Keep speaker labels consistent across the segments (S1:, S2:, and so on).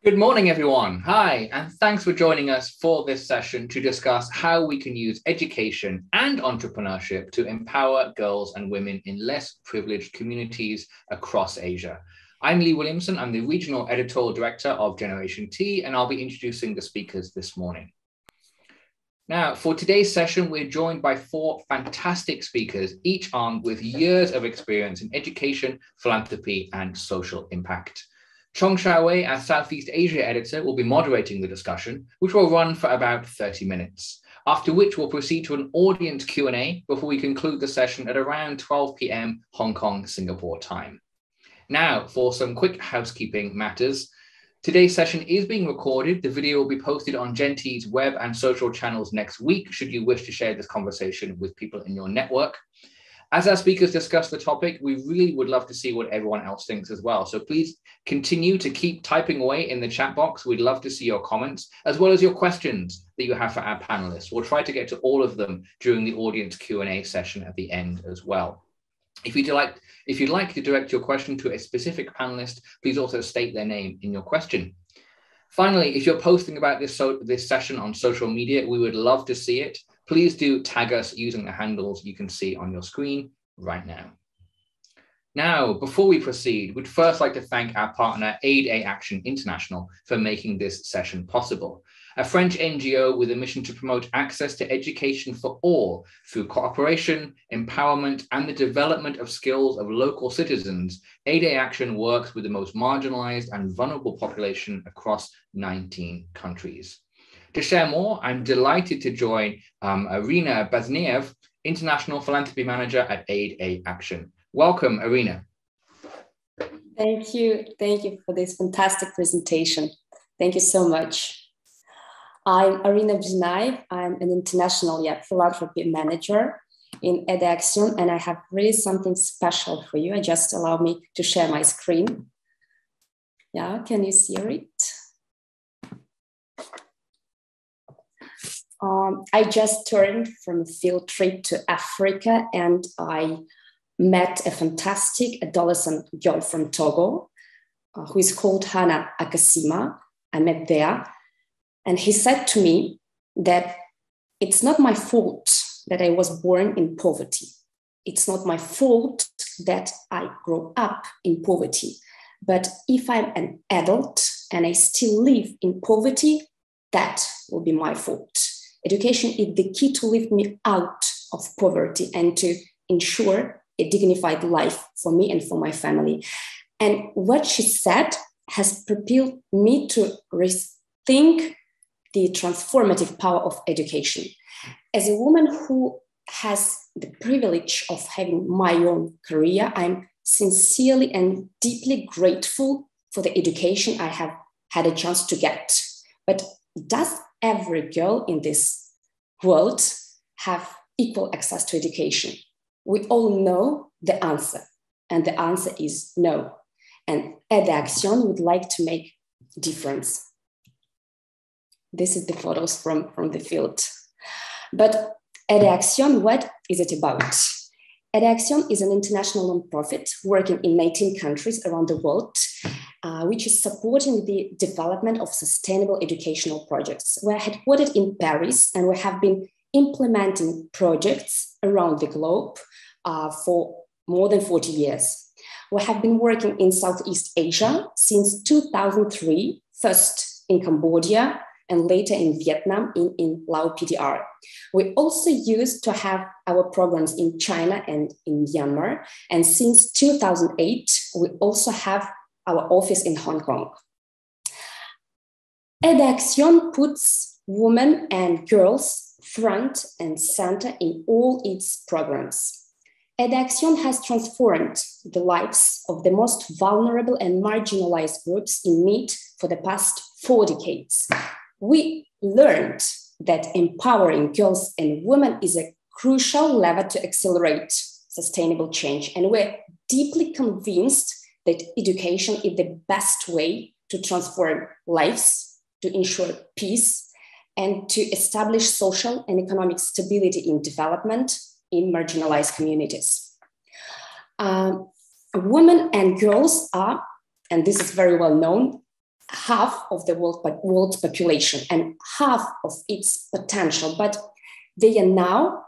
S1: Good morning, everyone. Hi, and thanks for joining us for this session to discuss how we can use education and entrepreneurship to empower girls and women in less privileged communities across Asia. I'm Lee Williamson. I'm the Regional Editorial Director of Generation T, and I'll be introducing the speakers this morning. Now, for today's session, we're joined by four fantastic speakers, each armed with years of experience in education, philanthropy, and social impact. Chong Xiaowei, our Southeast Asia editor, will be moderating the discussion, which will run for about 30 minutes, after which we'll proceed to an audience Q&A before we conclude the session at around 12 p.m. Hong Kong, Singapore time. Now, for some quick housekeeping matters. Today's session is being recorded. The video will be posted on Genti's web and social channels next week, should you wish to share this conversation with people in your network. As our speakers discuss the topic, we really would love to see what everyone else thinks as well. So please continue to keep typing away in the chat box. We'd love to see your comments, as well as your questions that you have for our panelists. We'll try to get to all of them during the audience Q&A session at the end as well. If you'd like to direct your question to a specific panelist, please also state their name in your question. Finally, if you're posting about this session on social media, we would love to see it. Please do tag us using the handles you can see on your screen right now. Now, before we proceed, we'd first like to thank our partner, Aide Action International, for making this session possible. A French NGO with a mission to promote access to education for all through cooperation, empowerment, and the development of skills of local citizens. Aide Action works with the most marginalized and vulnerable population across 19 countries. To share more, I'm delighted to join Irina Bazniev, International Philanthropy Manager at Aide Action. Welcome, Irina.
S2: Thank you. Thank you for this fantastic presentation. Thank you so much. I'm Irina Bazniev. I'm an international philanthropy manager in Aide Action, and I have really something special for you. Just allow me to share my screen. Yeah, can you see it? I just returned from a field trip to Africa, and I met a fantastic adolescent girl from Togo who is called Hannah Akasima. I met there, and he said to me that it's not my fault that I was born in poverty. It's not my fault that I grew up in poverty. But if I'm an adult and I still live in poverty, that will be my fault. Education is the key to lift me out of poverty and to ensure a dignified life for me and for my family. And what she said has propelled me to rethink the transformative power of education. As a woman who has the privilege of having my own career, I'm sincerely and deeply grateful for the education I have had a chance to get. But does every girl in this world have equal access to education? We all know the answer, and the answer is no. And Aide Action would like to make a difference. This is the photos from the field. But Aide Action, what is it about? Aide Action is an international nonprofit working in 19 countries around the world, which is supporting the development of sustainable educational projects. We're headquartered in Paris, and we have been implementing projects around the globe for more than 40 years. We have been working in Southeast Asia since 2003, first in Cambodia and later in Vietnam in Lao PDR. We also used to have our programs in China and in Myanmar. And since 2008, we also have our office in Hong Kong. Aide Action puts women and girls front and center in all its programs. Aide Action has transformed the lives of the most vulnerable and marginalized groups in need for the past 4 decades. We learned that empowering girls and women is a crucial lever to accelerate sustainable change. And we're deeply convinced that education is the best way to transform lives, to ensure peace, and to establish social and economic stability in development in marginalized communities. Women and girls are, and this is very well known, half of the world population and half of its potential, but they are now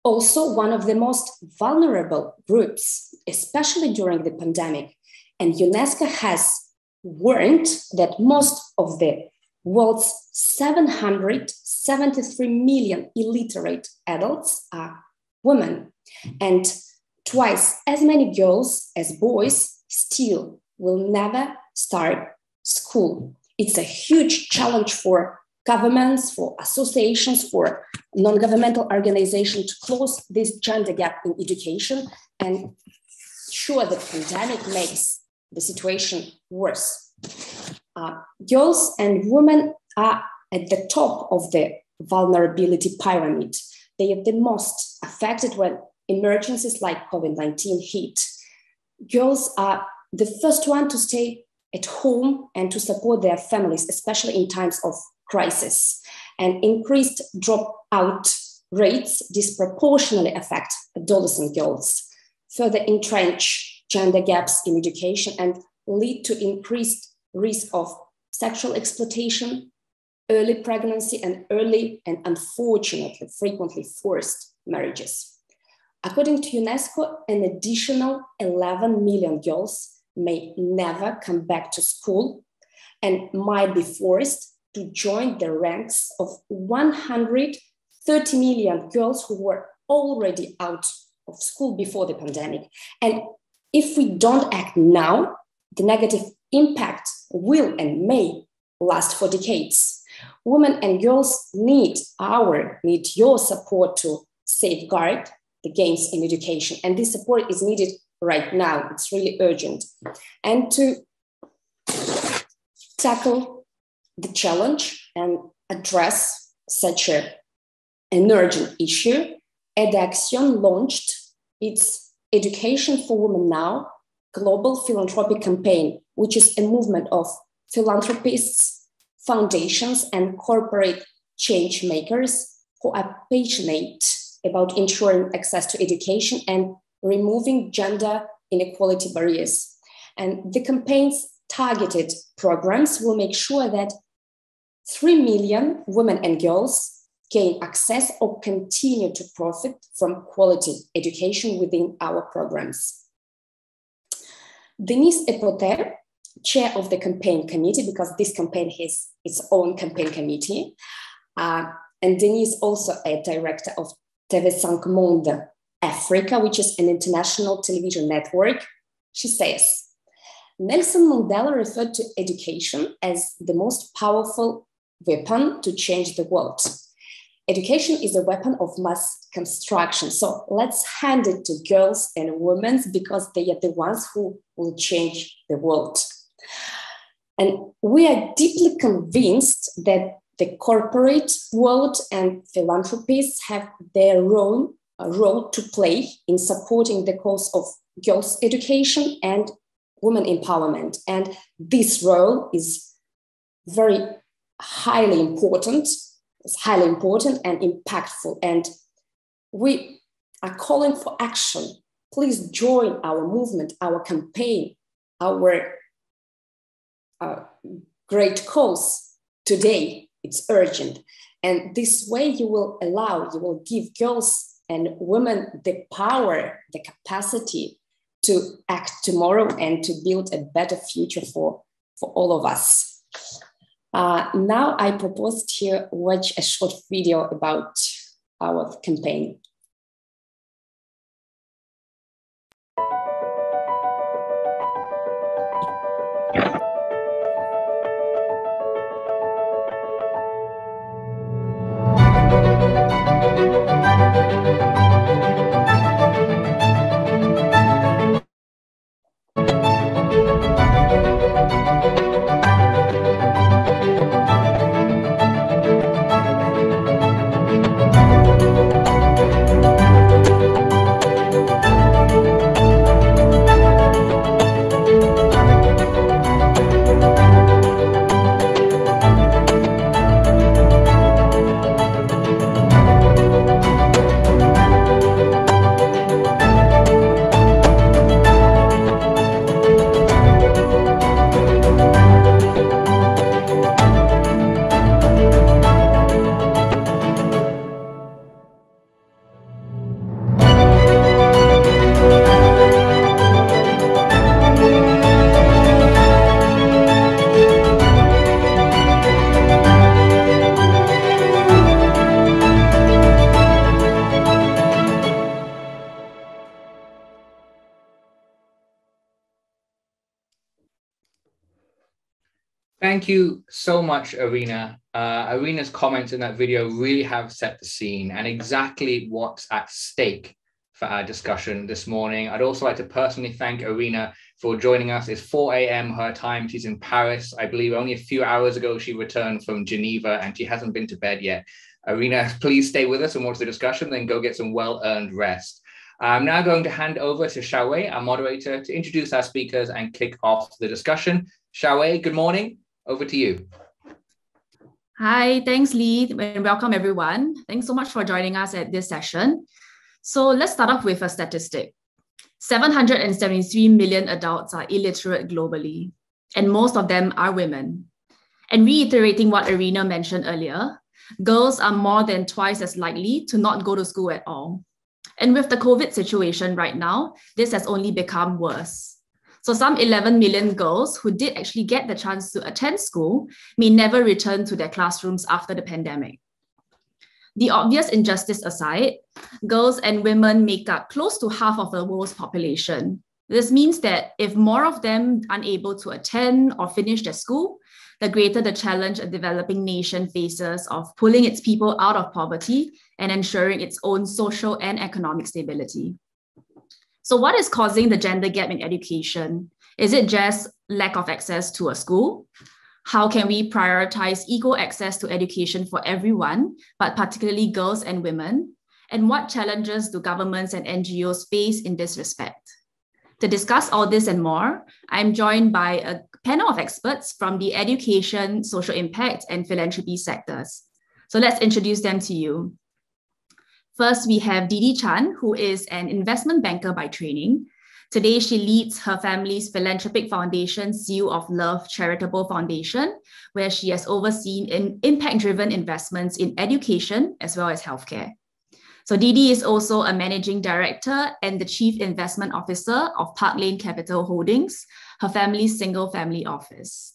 S2: also one of the most vulnerable groups, especially during the pandemic. And UNESCO has warned that most of the world's 773 million illiterate adults are women, and twice as many girls as boys still will never start school. It's a huge challenge for governments, for associations, for non-governmental organizations to close this gender gap in education. And sure, the pandemic makes the situation worse. Girls and women are at the top of the vulnerability pyramid. They are the most affected when emergencies like COVID-19 hit. Girls are the first one to stay at home and to support their families, especially in times of crisis. And increased dropout rates disproportionately affect adolescent girls, further entrench gender gaps in education, and lead to increased risk of sexual exploitation, early pregnancy, and early and unfortunately frequently forced marriages. According to UNESCO, an additional 11 million girls may never come back to school and might be forced to join the ranks of 130 million girls who were already out of school before the pandemic. And if we don't act now, the negative impact will and may last for decades. Women and girls need your support to safeguard the gains in education. And this support is needed right now. It's really urgent. And to tackle the challenge and address such an urgent issue, Aide launched its Education for Women Now global philanthropic campaign, which is a movement of philanthropists, foundations, and corporate change makers who are passionate about ensuring access to education and removing gender inequality barriers. And the campaign's targeted programs will make sure that 3 million women and girls gain access or continue to profit from quality education within our programs. Denise Epoter, chair of the campaign committee, because this campaign has its own campaign committee, and Denise also a director of TV5 Monde Africa, which is an international television network. She says, Nelson Mandela referred to education as the most powerful weapon to change the world. Education is a weapon of mass construction. So let's hand it to girls and women because they are the ones who will change the world. And we are deeply convinced that the corporate world and philanthropists have their own role to play in supporting the cause of girls' education and women empowerment. And this role is very highly important. It's highly important and impactful. And we are calling for action. Please join our movement, our campaign, our great cause today. It's urgent. And this way you will give girls and women the power, the capacity to act tomorrow and to build a better future for all of us. Now I propose to watch a short video about our campaign.
S1: Thank you so much, Arena. Arena's comments in that video really have set the scene and exactly what's at stake for our discussion this morning. I'd also like to personally thank Arena for joining us. It's 4 a.m. her time. She's in Paris. I believe only a few hours ago she returned from Geneva and she hasn't been to bed yet. Arena, please stay with us and watch the discussion, then go get some well-earned rest. I'm now going to hand over to Xiaowei, our moderator, to introduce our speakers and kick off the discussion. Xiaowei, good morning. Over to you.
S3: Hi, thanks, Lee, and welcome everyone. Thanks so much for joining us at this session. So let's start off with a statistic. 773 million adults are illiterate globally, and most of them are women. And reiterating what Arena mentioned earlier, girls are more than twice as likely to not go to school at all. And with the COVID situation right now, this has only become worse. So some 11 million girls who did actually get the chance to attend school may never return to their classrooms after the pandemic. The obvious injustice aside, girls and women make up close to half of the world's population. This means that if more of them are unable to attend or finish their school, the greater the challenge a developing nation faces of pulling its people out of poverty and ensuring its own social and economic stability. So what is causing the gender gap in education? Is it just lack of access to a school? How can we prioritize equal access to education for everyone, but particularly girls and women? And what challenges do governments and NGOs face in this respect? To discuss all this and more, I'm joined by a panel of experts from the education, social impact, and philanthropy sectors. So let's introduce them to you. First, we have Didi Chan, who is an investment banker by training. Today, she leads her family's philanthropic foundation, Seal of Love Charitable Foundation, where she has overseen impact-driven investments in education as well as healthcare. So Didi is also a managing director and the chief investment officer of Park Lane Capital Holdings, her family's single-family office.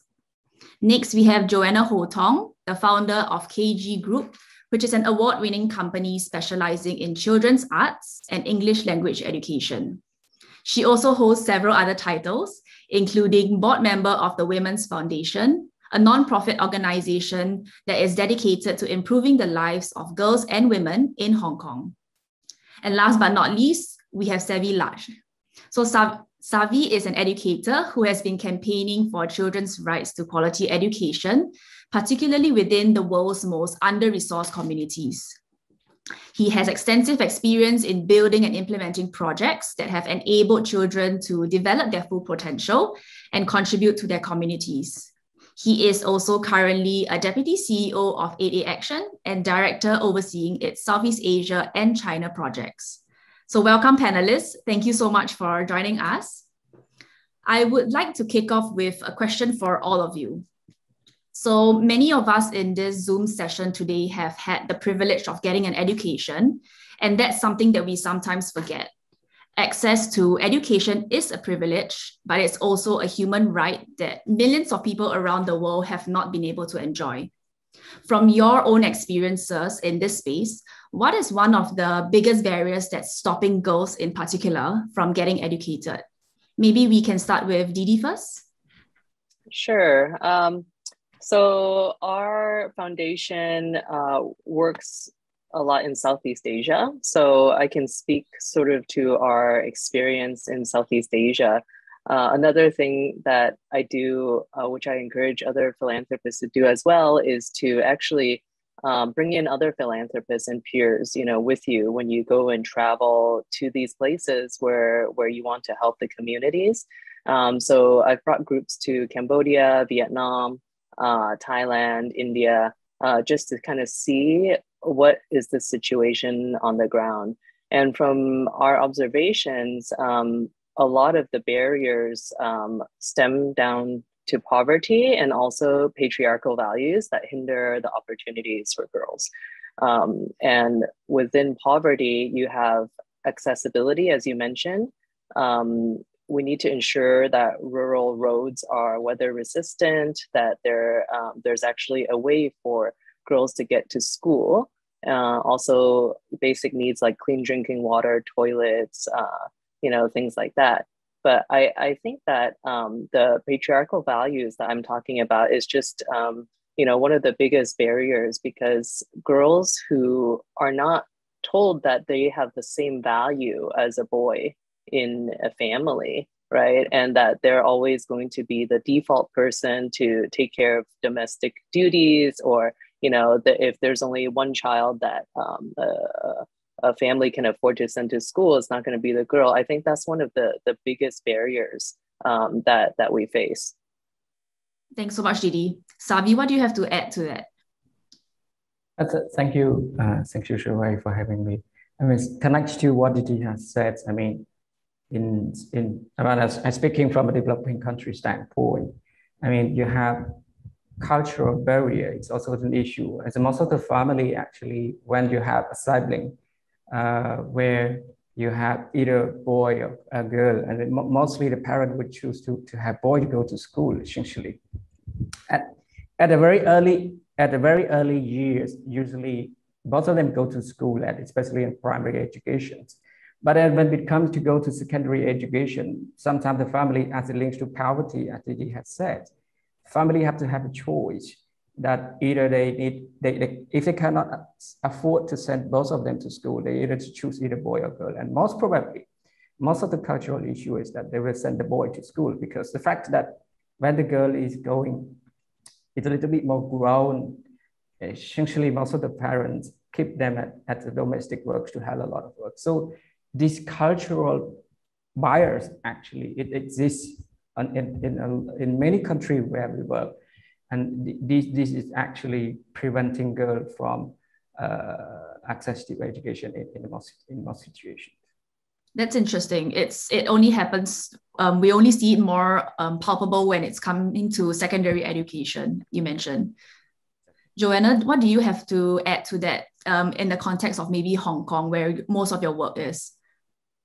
S3: Next, we have Joanna Ho Tong, the founder of KG Group, which is an award-winning company specializing in children's arts and English language education. She also holds several other titles, including board member of the Women's Foundation, a nonprofit organization that is dedicated to improving the lives of girls and women in Hong Kong. And last but not least, we have Savi Laj. So Savi is an educator who has been campaigning for children's rights to quality education, particularly within the world's most under-resourced communities. He has extensive experience in building and implementing projects that have enabled children to develop their full potential and contribute to their communities. He is also currently a deputy CEO of Aide Action and director overseeing its Southeast Asia and China projects. So welcome panelists. Thank you so much for joining us. I would like to kick off with a question for all of you. So many of us in this Zoom session today have had the privilege of getting an education, and that's something that we sometimes forget. Access to education is a privilege, but it's also a human right that millions of people around the world have not been able to enjoy. From your own experiences in this space, what is one of the biggest barriers that's stopping girls in particular from getting educated? Maybe we can start with Didi first.
S4: Sure. So our foundation works a lot in Southeast Asia. So I can speak sort of to our experience in Southeast Asia. Another thing that I do, which I encourage other philanthropists to do as well, is to actually bring in other philanthropists and peers, with you when you go and travel to these places where you want to help the communities. So I've brought groups to Cambodia, Vietnam, Thailand, India, just to kind of see what is the situation on the ground. And from our observations, a lot of the barriers stem down to poverty and also patriarchal values that hinder the opportunities for girls. And within poverty, you have accessibility, as you mentioned. We need to ensure that rural roads are weather resistant, that there's actually a way for girls to get to school. Also basic needs like clean drinking water, toilets, things like that. But I think that the patriarchal values that I'm talking about is just, one of the biggest barriers, because girls who are not told that they have the same value as a boy in a family, right? And that they're always going to be the default person to take care of domestic duties, or, if there's only one child that a family can afford to send to school, it's not going to be the girl. I think that's one of the biggest barriers that we face.
S3: Thanks so much, Didi. Sabi, what do you have to add to that?
S5: Thank you, Shuai, for having me. I mean, connects to what Didi has said. I mean, as speaking from a developing country standpoint, I mean, you have cultural barrier. It's also an issue. As most of the family, actually, when you have a sibling, where you have either a boy or a girl, and mostly the parent would choose to have boy to go to school, essentially. At the very early years, usually both of them go to school, especially in primary education. But then when it comes to go to secondary education, sometimes the family, as it links to poverty, as Didi has said, family have to have a choice that either if they cannot afford to send both of them to school, they either choose either boy or girl. And most probably, most of the cultural issue is that they will send the boy to school, because the fact that when the girl is going, it's a little bit more grown. Essentially, most of the parents keep them at the domestic work to have a lot of work. So this cultural bias, actually, it exists in many countries where we work. And this is actually preventing girls from access to education in most situations.
S3: That's interesting. It only happens, we only see it more palpable when it's coming to secondary education, you mentioned. Joanna, what do you have to add to that in the context of maybe Hong Kong, where most of your work is?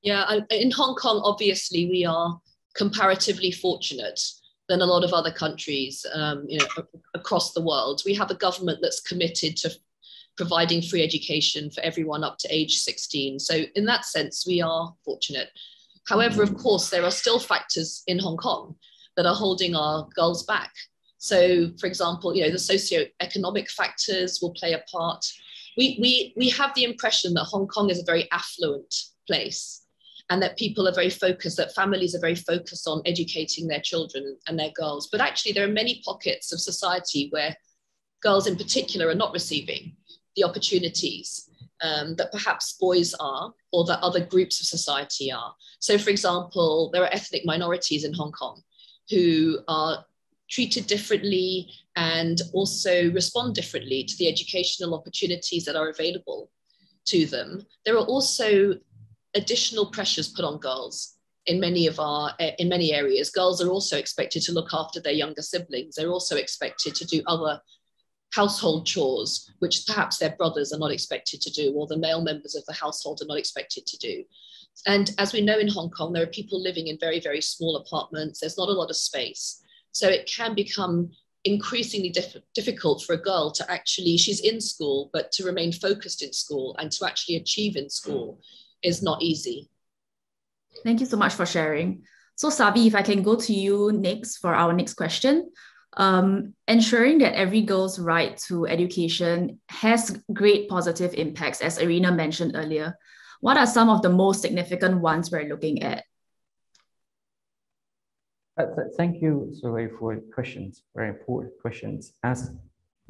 S6: Yeah, in Hong Kong, obviously, we are comparatively fortunate than a lot of other countries across the world. We have a government that's committed to providing free education for everyone up to age 16. So in that sense, we are fortunate. However, of course, there are still factors in Hong Kong that are holding our girls back. So, for example, the socioeconomic factors will play a part. We have the impression that Hong Kong is a very affluent place, and that people are very focused, that families are very focused on educating their children and their girls. But actually, there are many pockets of society where girls in particular are not receiving the opportunities that perhaps boys are, or that other groups of society are. So, for example, there are ethnic minorities in Hong Kong who are treated differently and also respond differently to the educational opportunities that are available to them. There are also additional pressures put on girls in many areas. Girls are also expected to look after their younger siblings. They're also expected to do other household chores, which perhaps their brothers are not expected to do, or the male members of the household are not expected to do. And as we know, in Hong Kong, there are people living in very, very small apartments. There's not a lot of space. So it can become increasingly difficult for a girl to actually, she's in school, but to remain focused in school and to actually achieve in school is not easy.
S3: Thank you so much for sharing. So Sabi, if I can go to you next for our next question. Ensuring that every girl's right to education has great positive impacts, as Irina mentioned earlier. What are some of the most significant ones we're looking at?
S5: Thank you, Zoe, for questions, very important questions. As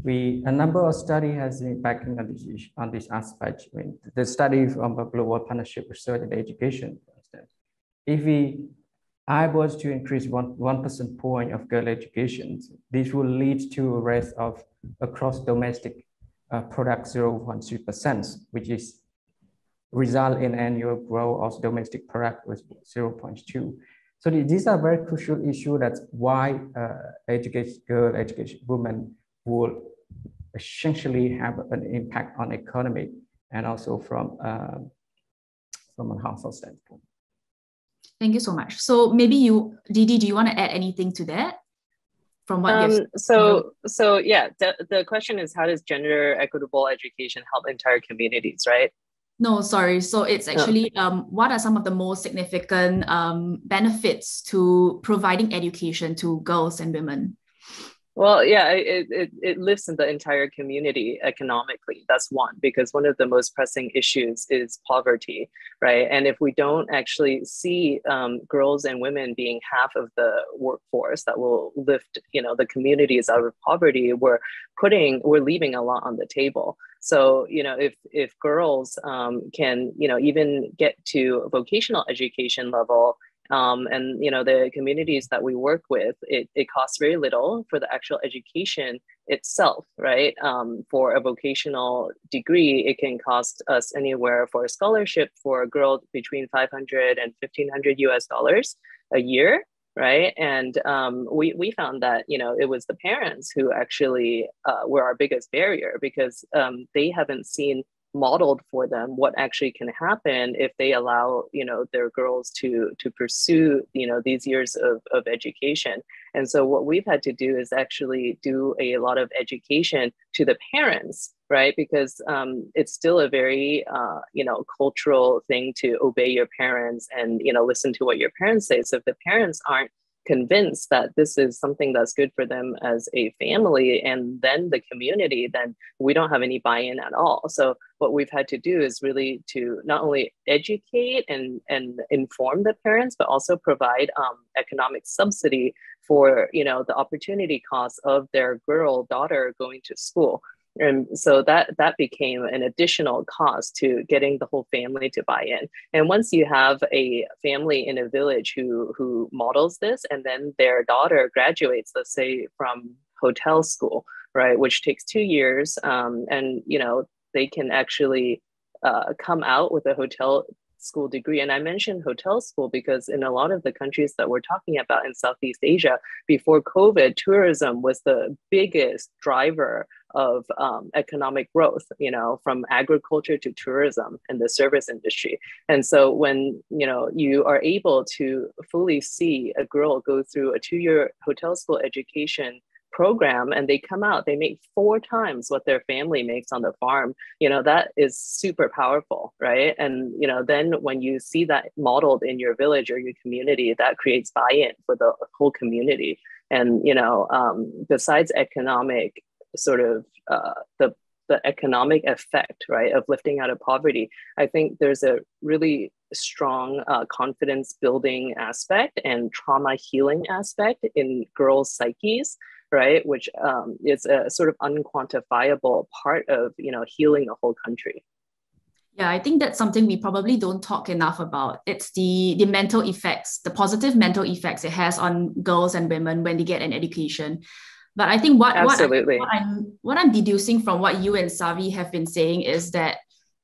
S5: a number of studies has been backing on this aspect. I mean, the study from a global partnership research and education, for instance, if I was to increase 1% point of girl education, this will lead to a rate of across domestic product 0.3%, which is result in annual growth of domestic product with 0.2. So these are very crucial issues. That's why girl education women will essentially have an impact on economy and also from a household standpoint.
S3: Thank you so much. So maybe Didi, do you want to add anything to that? From what
S4: yeah, the question is, how does gender equitable education help entire communities, right?
S3: No, sorry. So it's actually, what are some of the most significant benefits to providing education to girls and women?
S4: Well, yeah, it lifts in the entire community economically. That's one, because one of the most pressing issues is poverty, right? And if we don't actually see girls and women being half of the workforce that will lift, the communities out of poverty, we're leaving a lot on the table. So, if girls can, even get to vocational education level, and the communities that we work with, it costs very little for the actual education itself, right? For a vocational degree, it can cost us anywhere for a scholarship for a girl between 500 and 1,500 US dollars a year, right? And we found that it was the parents who actually were our biggest barrier, because they haven't seen modeled for them what actually can happen if they allow their girls to pursue these years of education. And so what we've had to do is actually do a lot of education to the parents, right? Because it's still a very cultural thing to obey your parents and listen to what your parents say. So if the parents aren't convinced that this is something that's good for them as a family and then the community, then we don't have any buy-in at all. So what we've had to do is really to not only educate and inform the parents, but also provide economic subsidy for the opportunity costs of their daughter going to school. And so that became an additional cost to getting the whole family to buy in. And once you have a family in a village who models this, and then their daughter graduates, let's say from hotel school, right, which takes 2 years, and they can actually come out with a hotel school degree. And I mentioned hotel school because in a lot of the countries that we're talking about in Southeast Asia, before COVID, tourism was the biggest driver of economic growth, from agriculture to tourism and the service industry. And so when, you are able to fully see a girl go through a 2-year hotel school education program and they come out, they make 4 times what their family makes on the farm, that is super powerful, right? And then when you see that modeled in your village or your community, that creates buy-in for the whole community. And besides economic sort of the economic effect, right, of lifting out of poverty, I think there's a really strong confidence building aspect and trauma healing aspect in girls' psyches, right, which is a sort of unquantifiable part of healing a whole country.
S3: Yeah, I think that's something we probably don't talk enough about. It's the mental effects, the positive mental effects it has on girls and women when they get an education. But I think what I'm deducing from what you and Savi have been saying is that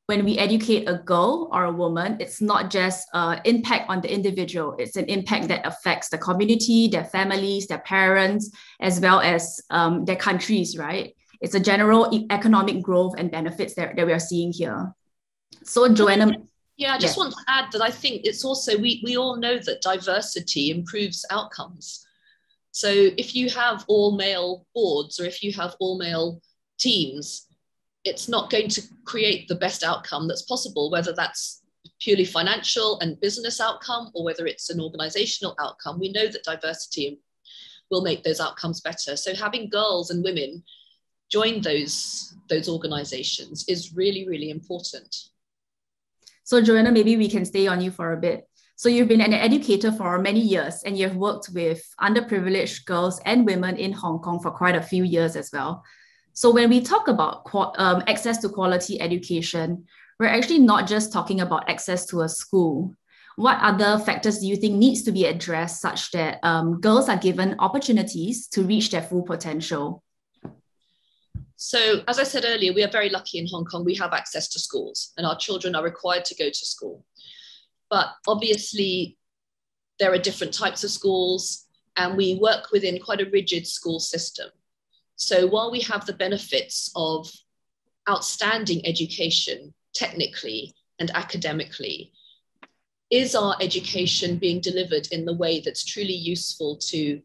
S3: when we educate a girl or a woman, it's not just an impact on the individual. It's an impact that affects the community, their families, their parents, as well as their countries, right? It's a general economic growth and benefits that we are seeing here. So Joanna.
S6: Yeah, I just want to add that I think it's also, we all know that diversity improves outcomes. So if you have all male boards or if you have all male teams, it's not going to create the best outcome that's possible, whether that's purely financial and business outcome or whether it's an organizational outcome. We know that diversity will make those outcomes better. So having girls and women join those organizations is really, really important.
S3: So Joanna, maybe we can stay on you for a bit. So you've been an educator for many years and you've worked with underprivileged girls and women in Hong Kong for quite a few years as well. So when we talk about access to quality education, we're actually not just talking about access to a school. What other factors do you think needs to be addressed such that girls are given opportunities to reach their full potential?
S6: So as I said earlier, we are very lucky in Hong Kong. We have access to schools and our children are required to go to school. But obviously, there are different types of schools and we work within quite a rigid school system. So while we have the benefits of outstanding education, technically and academically, is our education being delivered in the way that's truly useful to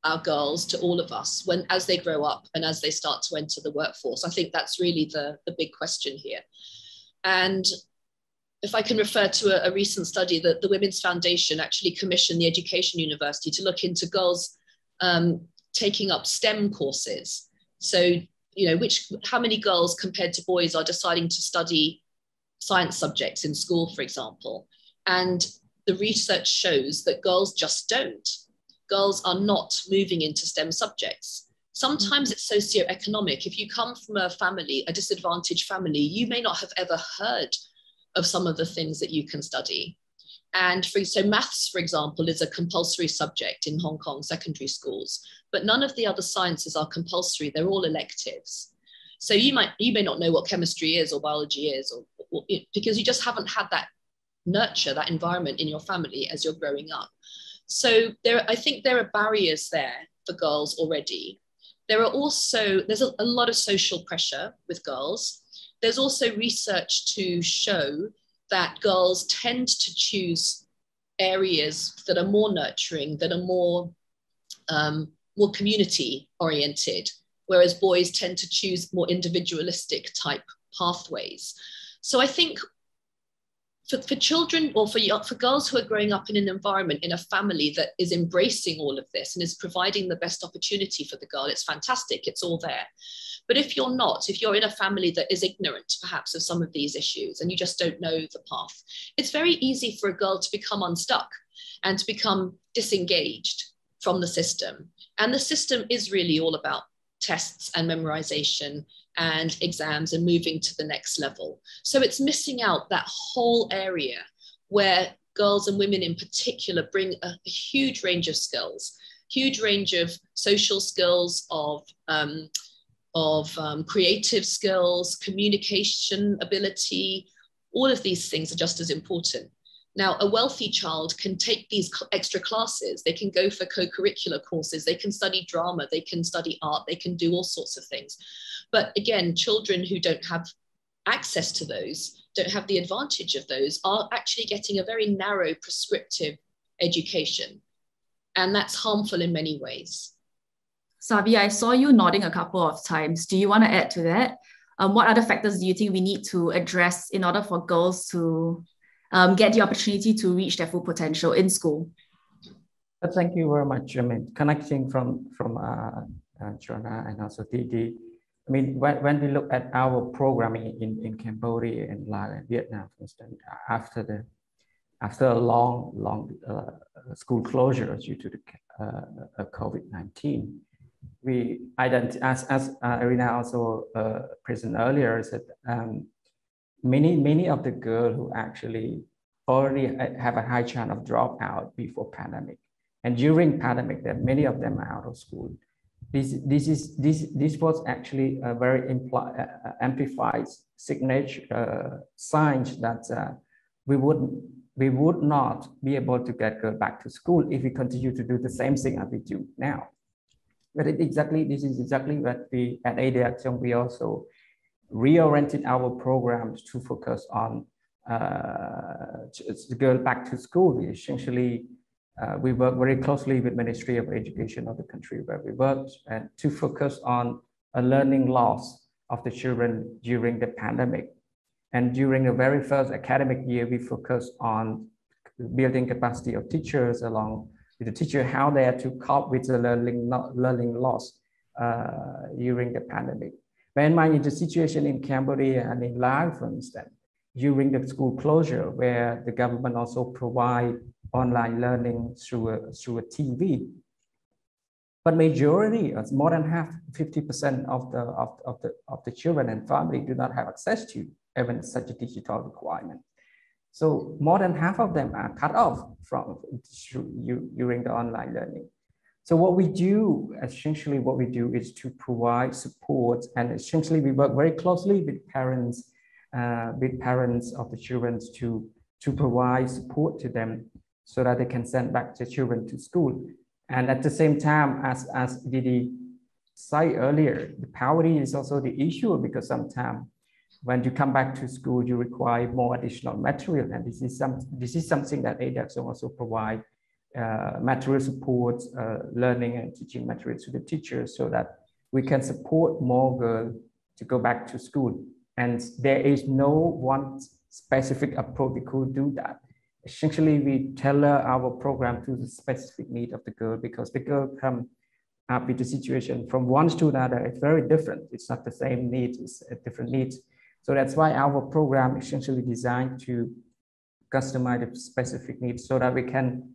S6: our girls, to all of us, as they grow up and as they start to enter the workforce? I think that's really the big question here. And if I can refer to a recent study that the Women's Foundation actually commissioned the Education University to look into girls taking up STEM courses. So, how many girls compared to boys are deciding to study science subjects in school, for example. And the research shows that girls just don't. Girls are not moving into STEM subjects. Sometimes it's socioeconomic. If you come from a disadvantaged family, you may not have ever heard of some of the things that you can study. And so maths, for example, is a compulsory subject in Hong Kong secondary schools, but none of the other sciences are compulsory. They're all electives. So you may not know what chemistry is or biology is, or because you just haven't had that nurture, that environment in your family as you're growing up. So I think there are barriers there for girls already. There's a lot of social pressure with girls. There's also research to show that girls tend to choose areas that are more nurturing, that are more community oriented, whereas boys tend to choose more individualistic type pathways. So I think for children, or for girls who are growing up in an environment, in a family that is embracing all of this and is providing the best opportunity for the girl, it's fantastic, it's all there. But if you're in a family that is ignorant perhaps of some of these issues and you just don't know the path, it's very easy for a girl to become unstuck and to become disengaged from the system. And the system is really all about tests and memorization and exams and moving to the next level. So it's missing out that whole area where girls and women in particular bring a huge range of skills, huge range of social skills, of creative skills, communication ability. All of these things are just as important. Now, a wealthy child can take these extra classes. They can go for co-curricular courses. They can study drama. They can study art. They can do all sorts of things. But again, children who don't have access to those, don't have the advantage of those, are actually getting a very narrow prescriptive education. And that's harmful in many ways.
S3: Savi, I saw you nodding a couple of times. Do you want to add to that? What other factors do you think we need to address in order for girls to get the opportunity to reach their full potential in school?
S5: Thank you very much. I mean, connecting from Joanna and also Didi. I mean, when we look at our programming in Cambodia and Laos and Vietnam, for instance, after a long school closure due to the COVID-19, we identify, as Irina also presented earlier, said many of the girls who actually already have a high chance of dropout before pandemic, and during pandemic, that many of them are out of school. This was actually a very amplified signature signs that we would not be able to get girls back to school if we continue to do the same thing as we do now. But this is exactly what we at Aide, we also reoriented our programs to focus on the girl back to school. We essentially we work very closely with Ministry of Education of the country where we worked, and to focus on a learning loss of the children during the pandemic. And during the very first academic year, we focused on building capacity of teachers along with the teacher, how they are to cope with the learning loss during the pandemic. Bear in mind the situation in Cambodia and in Laos, for instance, during the school closure, where the government also provide online learning through a TV. But majority, more than half, 50% of the children and family do not have access to even such a digital requirement. So more than half of them are cut off from during the online learning. So what we do is to provide support, and essentially we work very closely with parents of the children to provide support to them so that they can send back their children to school. And at the same time, as Didi said earlier, the poverty is also the issue, because sometimes when you come back to school, you require more additional material. And this is something that ADAX also provide material support, learning and teaching materials to the teachers, so that we can support more girls to go back to school. And there is no one specific approach, we could do that. Essentially, we tailor our program to the specific need of the girl, because the girl come up with the situation from one to another. It's very different. It's not the same needs, it's a different needs. So that's why our program is essentially designed to customize the specific needs so that we can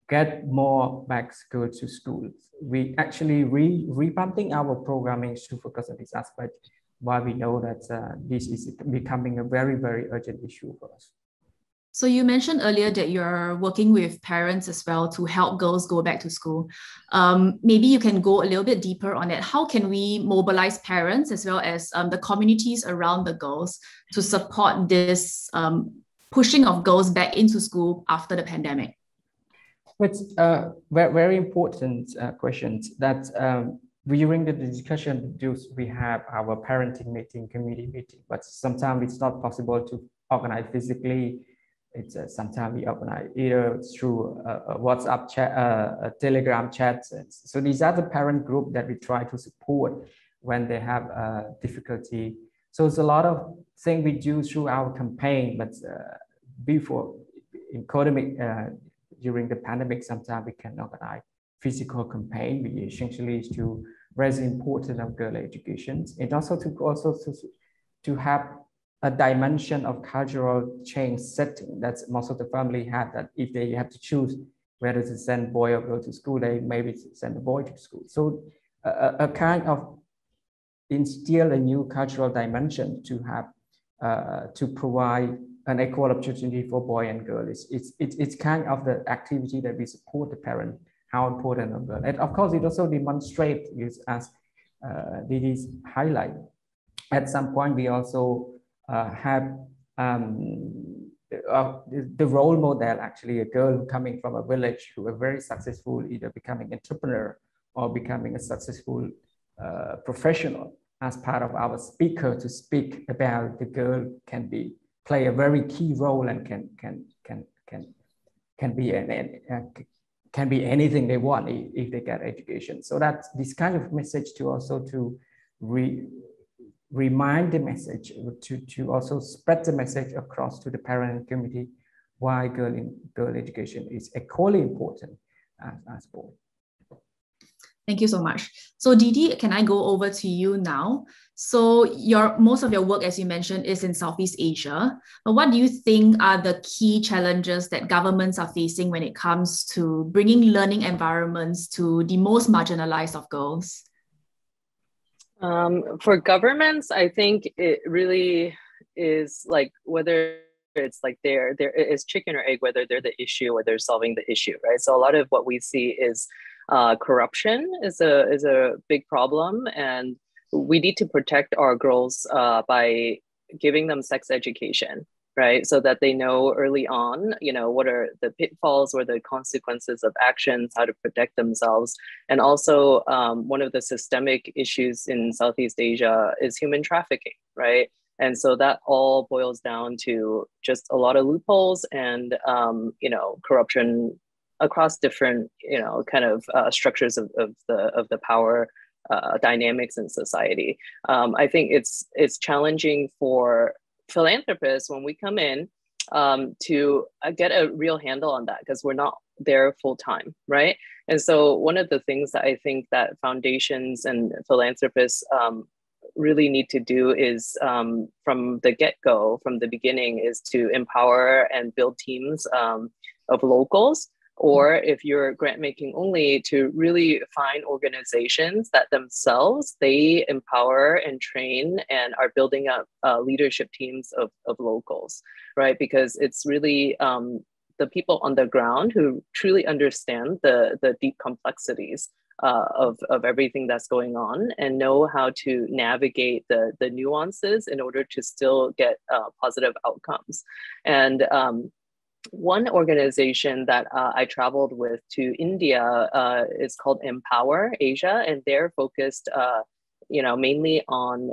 S5: get more back girls to school. We actually revamping our programming to focus on this aspect, while we know that this is becoming a very, very urgent issue for us.
S3: So you mentioned earlier that you're working with parents as well to help girls go back to school. Maybe you can go a little bit deeper on it. How can we mobilize parents as well as the communities around the girls to support this pushing of girls back into school after the pandemic?
S5: It's very, very important questions that during the discussion, we have our parenting meeting, community meeting, but sometimes it's not possible to organize physically. It's sometimes we organize either through a WhatsApp chat, a Telegram chat. So these are the parent group that we try to support when they have difficulty. So it's a lot of things we do through our campaign, but before in pandemic, during the pandemic, sometimes we can organize physical campaign. We essentially is to raise the importance of girl education, and also to have a dimension of cultural change setting that most of the family have, that if they have to choose whether to send boy or girl to school, they maybe send the boy to school. So a kind of instill a new cultural dimension to have to provide an equal opportunity for boy and girl. It's kind of the activity that we support the parent, how important of girl. And of course, it also demonstrates, as this highlight. At some point, we also have the role model, actually a girl coming from a village who are very successful, either becoming entrepreneur or becoming a successful professional, as part of our speaker to speak about the girl play a very key role and can be anything they want if they get education. So that's this kind of message to also to remind the message, to also spread the message across to the parent community why girl education is equally important as boy.
S3: Thank you so much. So Didi, can I go over to you now? So most of your work, as you mentioned, is in Southeast Asia. But what do you think are the key challenges that governments are facing when it comes to bringing learning environments to the most marginalized of girls?
S4: For governments, I think it really is like whether it's like there is chicken or egg, whether they're the issue or they're solving the issue, right? So a lot of what we see is corruption is a big problem, and we need to protect our girls by giving them sex education, right? So that they know early on, what are the pitfalls or the consequences of actions, how to protect themselves. And also one of the systemic issues in Southeast Asia is human trafficking, right? And so that all boils down to just a lot of loopholes and, corruption across different, kind of structures of the power dynamics in society. I think it's challenging for philanthropists when we come in to get a real handle on that, because we're not there full time, right? And so one of the things that I think that foundations and philanthropists really need to do is from the get-go, from the beginning, is to empower and build teams of locals, or if you're grant making only, to really find organizations that themselves, they empower and train and are building up leadership teams of locals, right? Because it's really the people on the ground who truly understand the deep complexities of everything that's going on and know how to navigate the nuances in order to still get positive outcomes. And one organization that I traveled with to India is called Empower Asia, and they're focused, mainly on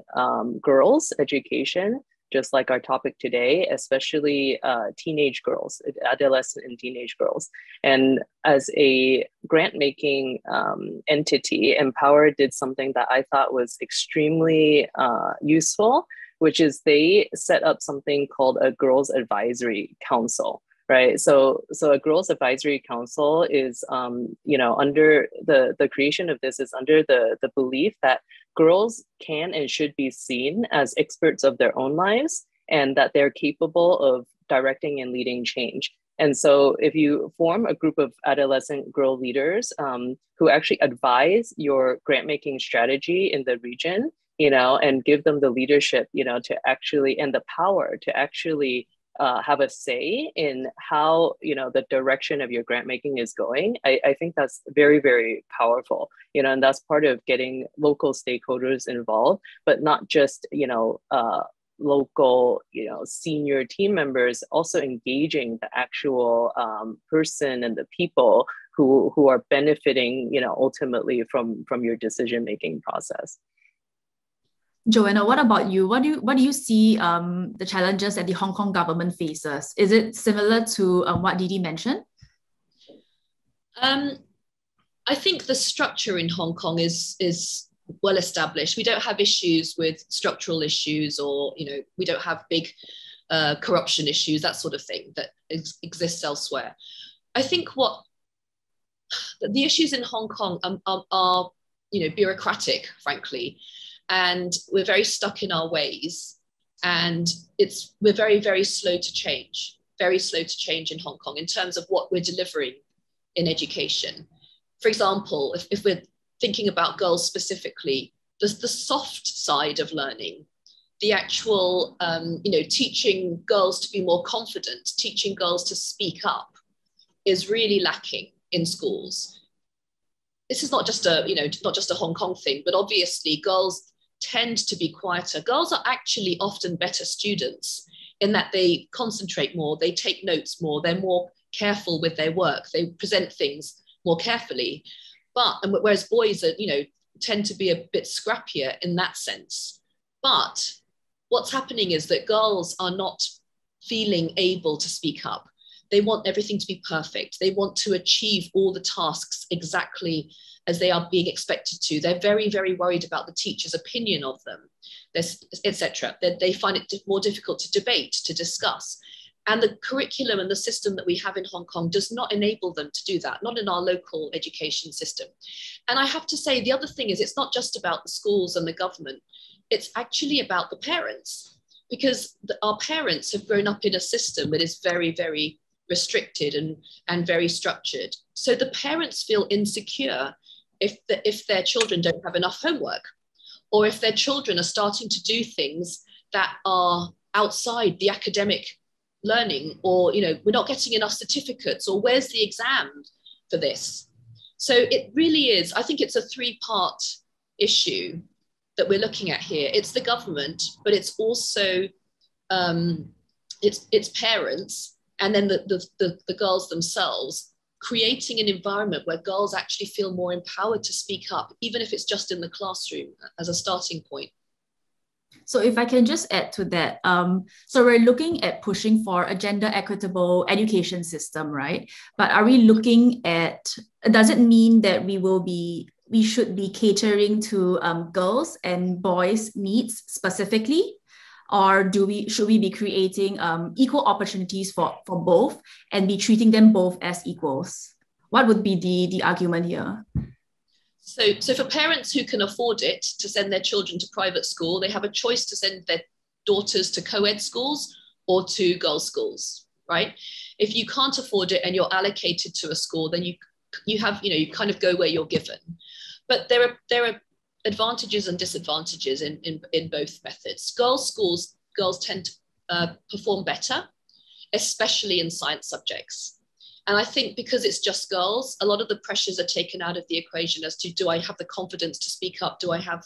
S4: girls' education, just like our topic today, especially teenage girls, adolescent and teenage girls. And as a grant-making entity, Empower did something that I thought was extremely useful, which is they set up something called a Girls Advisory Council, right? So a Girls Advisory Council is, under the creation of this is under the belief that girls can and should be seen as experts of their own lives, and that they're capable of directing and leading change. And so if you form a group of adolescent girl leaders who actually advise your grant making strategy in the region, and give them the leadership, to actually, and the power to actually have a say in how, the direction of your grant making is going, I think that's very, very powerful, and that's part of getting local stakeholders involved, but not just, local, senior team members, also engaging the actual person and the people who are benefiting, ultimately from your decision-making process.
S3: Joanna, what about you? What do you see the challenges that the Hong Kong government faces? Is it similar to what Didi mentioned?
S6: I think the structure in Hong Kong is well established. We don't have issues with structural issues, or we don't have big corruption issues, that sort of thing that exists elsewhere. I think what the issues in Hong Kong are bureaucratic, frankly. And we're very stuck in our ways, and we're very, very slow to change in Hong Kong in terms of what we're delivering in education. For example, if we're thinking about girls specifically, there's the soft side of learning, the actual, teaching girls to be more confident, teaching girls to speak up is really lacking in schools. This is not just a Hong Kong thing, but obviously girls tend to be quieter. Girls are actually often better students in that they concentrate more, they take notes more, they're more careful with their work, they present things more carefully. Whereas boys are, tend to be a bit scrappier in that sense. But what's happening is that girls are not feeling able to speak up. They want everything to be perfect. They want to achieve all the tasks exactly as they are being expected to. They're very, very worried about the teacher's opinion of them, etc. They find it more difficult to debate, to discuss. And the curriculum and the system that we have in Hong Kong does not enable them to do that, not in our local education system. And I have to say, the other thing is, it's not just about the schools and the government. It's actually about the parents, because our parents have grown up in a system that is very, very restricted and very structured. So the parents feel insecure if their children don't have enough homework, or if their children are starting to do things that are outside the academic learning, or we're not getting enough certificates, or where's the exam for this? So it really is, I think it's a three-part issue that we're looking at here. It's the government, but it's also it's parents, and then the girls themselves, creating an environment where girls actually feel more empowered to speak up, even if it's just in the classroom as a starting point.
S3: So if I can just add to that, so we're looking at pushing for a gender equitable education system, right? But are we looking at, does it mean that we should be catering to girls and boys' needs specifically? Or should we be creating equal opportunities for both and be treating them both as equals? What would be the argument here?
S6: So for parents who can afford it to send their children to private school, they have a choice to send their daughters to co-ed schools or to girls' schools, right? If you can't afford it and you're allocated to a school, then you kind of go where you're given. But there are advantages and disadvantages in both methods. Girls tend to perform better, especially in science subjects. And I think because it's just girls, a lot of the pressures are taken out of the equation as to, do I have the confidence to speak up? Do I have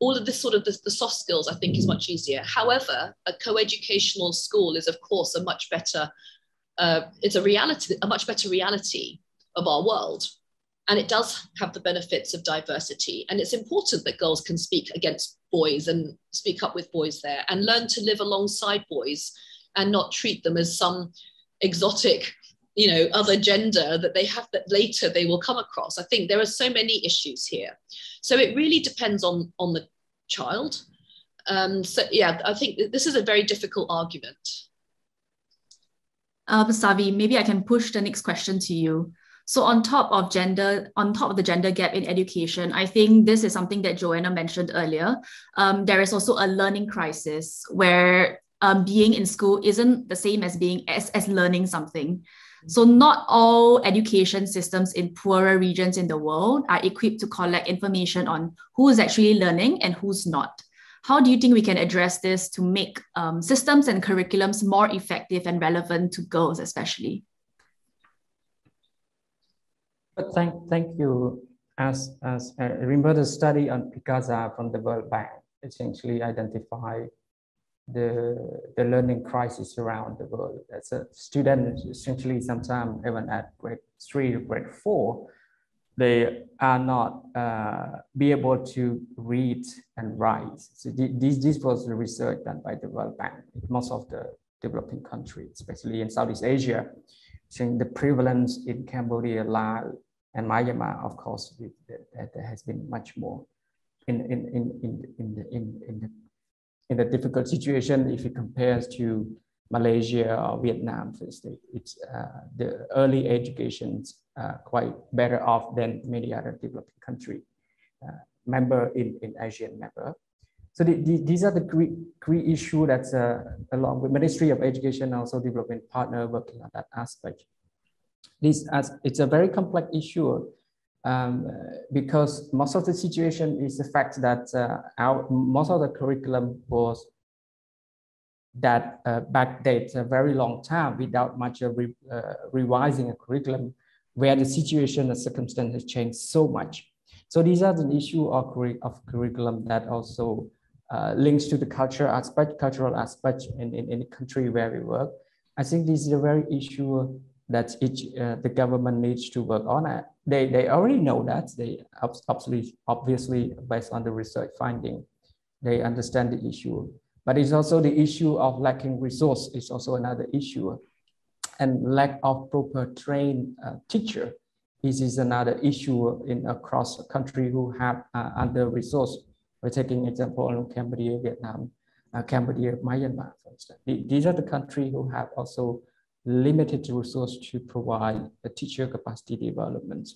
S6: all of this sort of the soft skills? I think is much easier. However, a co-educational school is, of course, a much better reality of our world. And it does have the benefits of diversity. And it's important that girls can speak against boys and speak up with boys there and learn to live alongside boys and not treat them as some exotic, other gender that they have that later they will come across. I think there are so many issues here. So it really depends on the child. So yeah, I think this is a very difficult argument.
S3: Savi, maybe I can push the next question to you. So on top of the gender gap in education, I think this is something that Joanna mentioned earlier. There is also a learning crisis where being in school isn't the same as being as learning something. So not all education systems in poorer regions in the world are equipped to collect information on who is actually learning and who's not. How do you think we can address this to make systems and curriculums more effective and relevant to girls, especially?
S5: But thank you. As remember the study on Picasa from the World Bank essentially identify the learning crisis around the world. As a student, essentially sometimes even at grade 3 or grade 4, they are not be able to read and write. So this was the research done by the World Bank. Most of the developing countries, especially in Southeast Asia, saying the prevalence in Cambodia, Laos, and Myanmar, of course, there has been much more in the difficult situation if it compares to Malaysia or Vietnam, for instance. It's the early education quite better off than many other developing countries member in Asian member. So these are the three issues that's along with Ministry of Education also development partner working on that aspect. It's a very complex issue because most of the situation is the fact that most of the curriculum was that backdates a very long time without much of revising a curriculum where the situation and circumstances change so much. So these are the issue of curriculum that also links to the cultural aspect in the country where we work. I think this is a very issue that the government needs to work on. They already know that. They obviously based on the research finding, they understand the issue. But it's also the issue of lacking resource is also another issue, and lack of proper trained teacher is another issue across the country who have under resource. We're taking example on Cambodia, Vietnam, Cambodia, Myanmar, for instance. These are the countries who have also limited resource to provide a teacher capacity development.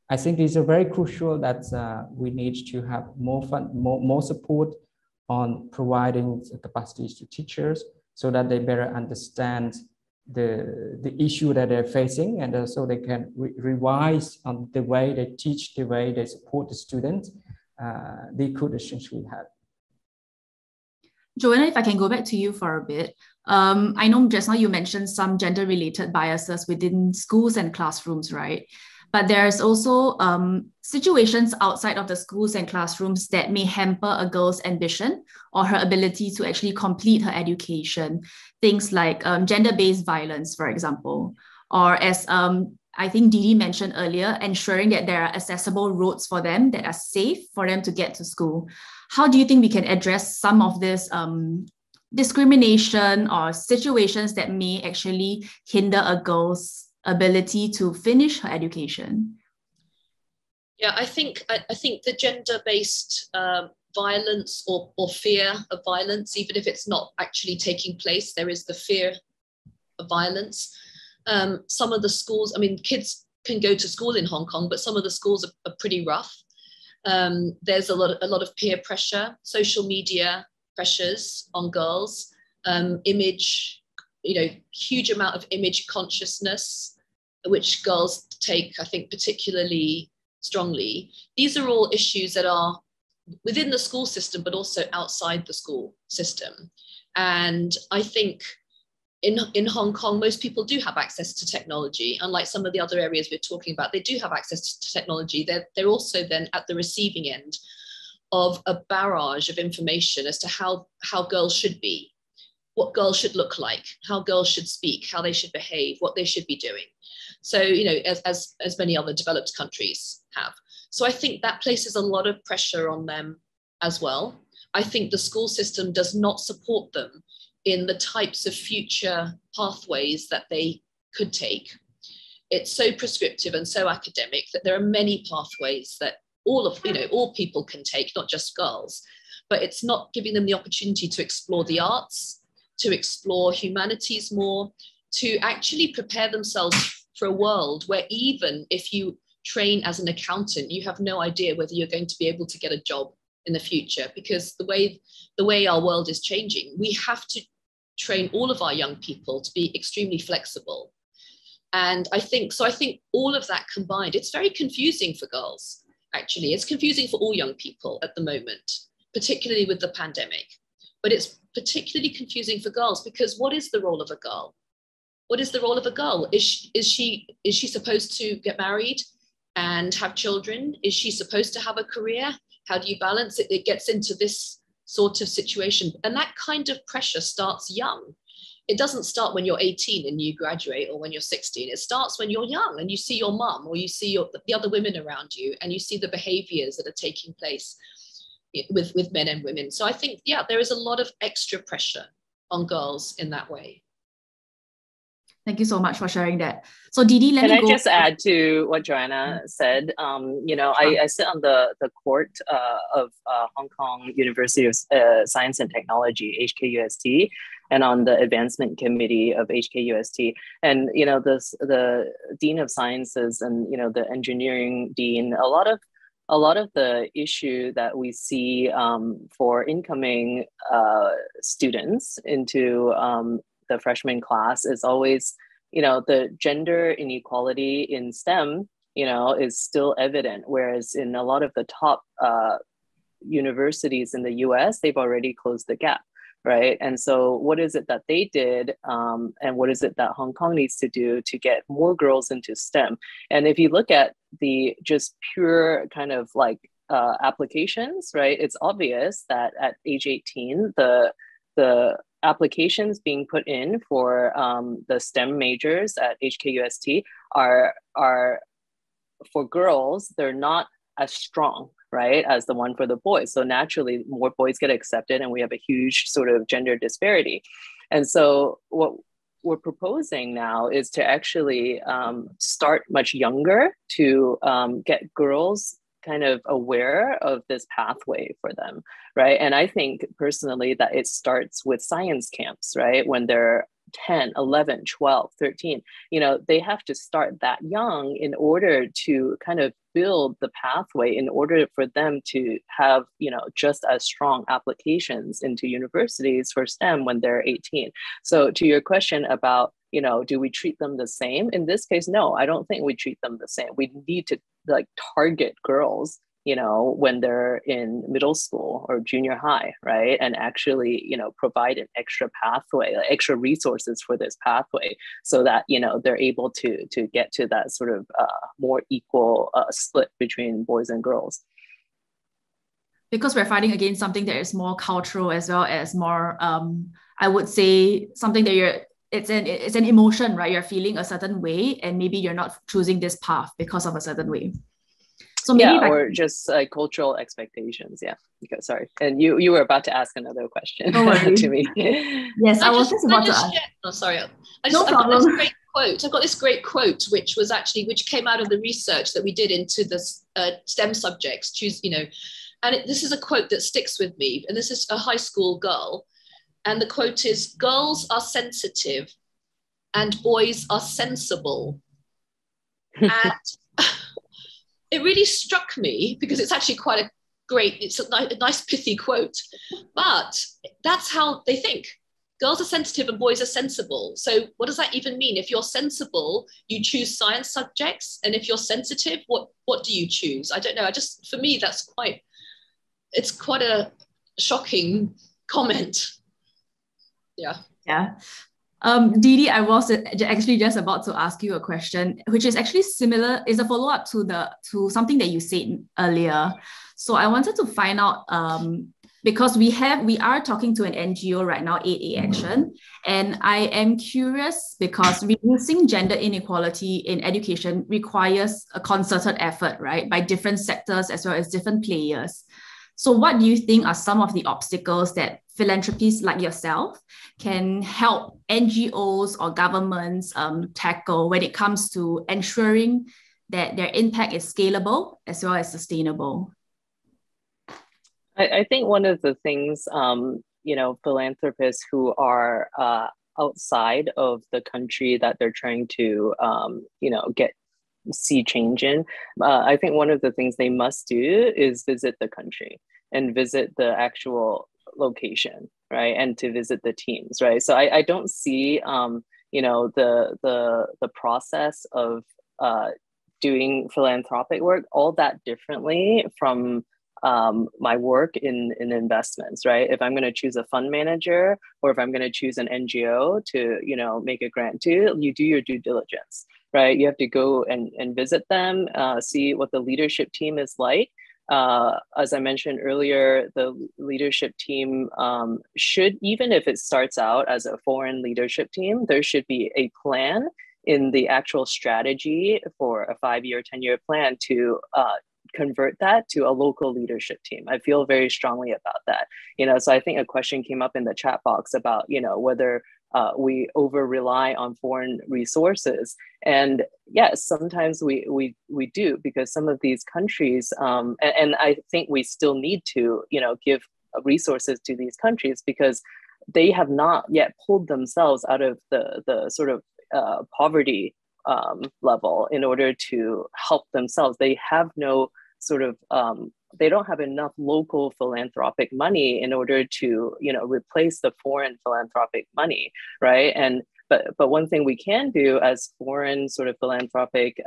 S5: I think it's very crucial that we need to have more support on providing the capacities to teachers so that they better understand the issue that they're facing, and so they can revise on the way they teach, the way they support the students. They could essentially have.
S3: Joanna, if I can go back to you for a bit. I know just now you mentioned some gender-related biases within schools and classrooms, right? But there's also situations outside of the schools and classrooms that may hamper a girl's ambition or her ability to actually complete her education. Things like gender-based violence, for example, or as I think Didi mentioned earlier, ensuring that there are accessible roads for them that are safe for them to get to school. How do you think we can address some of this discrimination or situations that may actually hinder a girl's ability to finish her education?
S6: Yeah, I think the gender-based violence or fear of violence, even if it's not actually taking place, there is the fear of violence. Some of the schools, I mean, kids can go to school in Hong Kong, but some of the schools are pretty rough. There's a lot of peer pressure, social media pressures on girls, image, huge amount of image consciousness, which girls take, I think, particularly strongly. These are all issues that are within the school system, but also outside the school system. And I think in Hong Kong, most people do have access to technology. Unlike some of the other areas we're talking about, they do have access to technology. They're also then at the receiving end of a barrage of information as to how girls should be, what girls should look like, how girls should speak, how they should behave, what they should be doing. So, as many other developed countries have. So I think that places a lot of pressure on them as well. I think the school system does not support them in the types of future pathways that they could take. It's so prescriptive and so academic that there are many pathways that all people can take, not just girls. but it's not giving them the opportunity to explore the arts, to explore humanities more, to actually prepare themselves for a world where even if you train as an accountant, you have no idea whether you're going to be able to get a job in the future, because the way our world is changing, we have to train all of our young people to be extremely flexible. And I think all of that combined, it's very confusing for girls, actually. It's confusing for all young people at the moment, particularly with the pandemic. But it's particularly confusing for girls because what is the role of a girl? What is the role of a girl? Is she supposed to get married and have children? Is she supposed to have a career? How do you balance it? It gets into this sort of situation. And that kind of pressure starts young. It doesn't start when you're 18 and you graduate, or when you're 16. It starts when you're young and you see your mum, or you see the other women around you, and you see the behaviors that are taking place with men and women. So I think, yeah, there is a lot of extra pressure on girls in that way.
S3: Thank you so much for sharing that. So Didi,
S4: Can I just add to what Joanna said? I sit on the court of Hong Kong University of Science and Technology, HKUST, and on the advancement committee of HKUST. And, the Dean of Sciences and, the engineering dean, a lot of the issue that we see for incoming students into the freshman class is always, the gender inequality in STEM, is still evident. Whereas in a lot of the top universities in the US, they've already closed the gap, right? And so what is it that they did, and what is it that Hong Kong needs to do to get more girls into STEM? And if you look at the just pure kind of like applications, right, it's obvious that at age 18, the applications being put in for the STEM majors at HKUST are for girls, they're not as strong, right, as the one for the boys. So naturally, more boys get accepted, and we have a huge sort of gender disparity. And so what we're proposing now is to actually start much younger to get girls kind of aware of this pathway for them, right? And I think personally that it starts with science camps, right? When they're 10, 11, 12, 13, they have to start that young in order to kind of build the pathway in order for them to have, just as strong applications into universities for STEM when they're 18. So to your question about, do we treat them the same? In this case, no, I don't think we treat them the same. We need to target girls, when they're in middle school or junior high, right? And actually, provide an extra pathway, extra resources for this pathway so that, they're able to get to that sort of more equal split between boys and girls.
S3: Because we're fighting against something that is more cultural as well as more, I would say, something that it's an emotion, right? You're feeling a certain way, and maybe you're not choosing this path because of a certain way. So maybe
S4: or just cultural expectations. Yeah. Okay, sorry. And you were about to ask another question to me.
S3: Yes, I was just about to ask.
S6: Oh, sorry.
S3: I've got this
S6: great quote. I've got this great quote, which came out of the research that we did into the STEM subjects. This is a quote that sticks with me. And this is a high school girl. And the quote is, "Girls are sensitive and boys are sensible." And it really struck me because it's actually it's a nice pithy quote, but that's how they think. Girls are sensitive and boys are sensible. So what does that even mean? If you're sensible, you choose science subjects. And if you're sensitive, what do you choose? I don't know. For me, it's quite a shocking comment. Yeah.
S3: Yeah. Didi, I was actually just about to ask you a question, which is actually similar, is a follow-up to something that you said earlier. So I wanted to find out, because we are talking to an NGO right now, Aide Action, and I am curious because reducing gender inequality in education requires a concerted effort, right, by different sectors as well as different players. So what do you think are some of the obstacles that philanthropists like yourself can help NGOs or governments tackle when it comes to ensuring that their impact is scalable as well as sustainable?
S4: I think one of the things, philanthropists who are outside of the country that they're trying to, see change in, I think one of the things they must do is visit the country and visit the actual location, right? And to visit the teams, right? So I don't see, the process of doing philanthropic work all that differently from my work in investments, right? If I'm going to choose a fund manager or if I'm going to choose an NGO to, make a grant to, you do your due diligence, right? You have to go and visit them, see what the leadership team is like. As I mentioned earlier, the leadership team should, even if it starts out as a foreign leadership team, there should be a plan in the actual strategy for a 5-year, 10-year plan to convert that to a local leadership team. I feel very strongly about that. So I think a question came up in the chat box about, whether we over rely on foreign resources. And yes, sometimes we do, because some of these countries, and I think we still need to, give resources to these countries because they have not yet pulled themselves out of the sort of poverty level in order to help themselves. They have no sort of they don't have enough local philanthropic money in order to replace the foreign philanthropic money, right? And but one thing we can do as foreign sort of philanthropic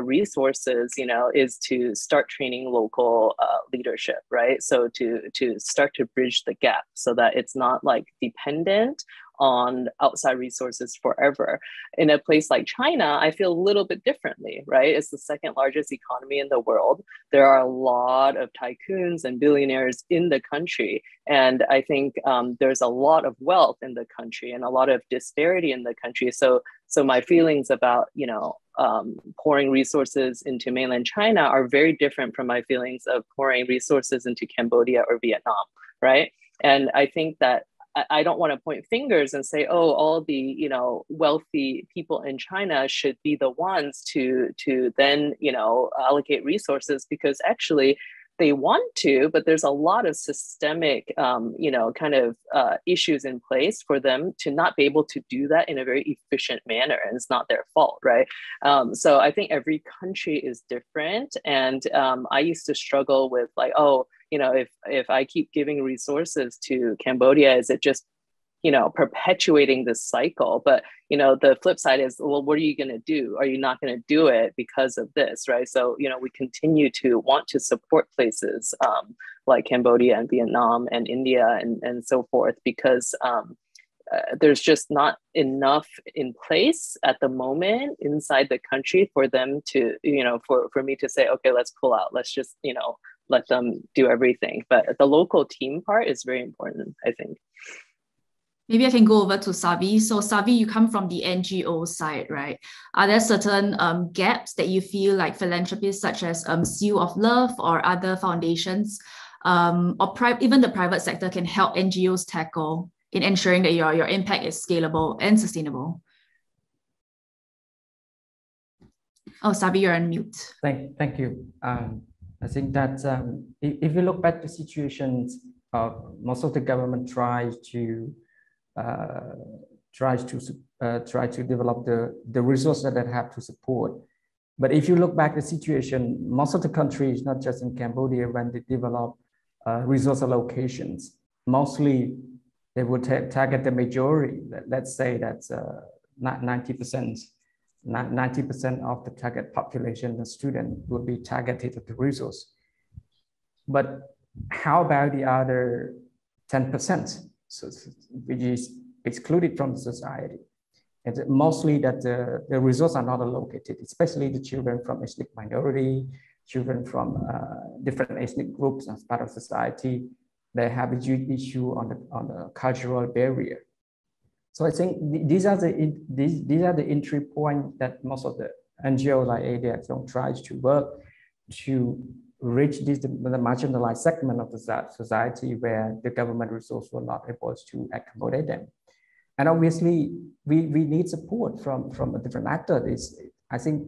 S4: resources, is to start training local leadership, right? So to start to bridge the gap so that it's not like dependent on outside resources forever. In a place like China, I feel a little bit differently, right? It's the second largest economy in the world. There are a lot of tycoons and billionaires in the country. And I think there's a lot of wealth in the country and a lot of disparity in the country. So my feelings about, pouring resources into mainland China are very different from my feelings of pouring resources into Cambodia or Vietnam, right? And I think that I don't want to point fingers and say, oh, all the wealthy people in China should be the ones to then allocate resources, because actually they want to, but there's a lot of systemic issues in place for them to not be able to do that in a very efficient manner, and it's not their fault, right? So I think every country is different, and I used to struggle with like, oh, if I keep giving resources to Cambodia, is it just, perpetuating this cycle? But, the flip side is, well, what are you going to do? Are you not going to do it because of this, right? So, we continue to want to support places like Cambodia and Vietnam and India and so forth, because there's just not enough in place at the moment inside the country for them to, for me to say, okay, let's pull out. Let's just, let them do everything. But the local team part is very important, I think.
S3: Maybe I can go over to Savi. So Savi, you come from the NGO side, right? Are there certain gaps that you feel like philanthropists such as Seal of Love or other foundations or even the private sector can help NGOs tackle in ensuring that your impact is scalable and sustainable? Oh, Savi, you're on mute.
S5: Thank you. I think that if you look back to situations, most of the government tries to develop the resources that they have to support. But if you look back the situation, most of the countries, not just in Cambodia, when they develop resource allocations, mostly they would target the majority. Let's say that's 90%. 90% of the target population, the student, would be targeted at the resource. But how about the other 10%, which is excluded from society? And mostly that the resources are not allocated, especially the children from ethnic minority, children from different ethnic groups as part of society. They have a huge issue on the cultural barrier. So I think these are the entry point that most of the NGOs like Aide tries to work to reach the marginalized segment of the society where the government resources were not able to accommodate them. And obviously, we need support from a different actor. I think,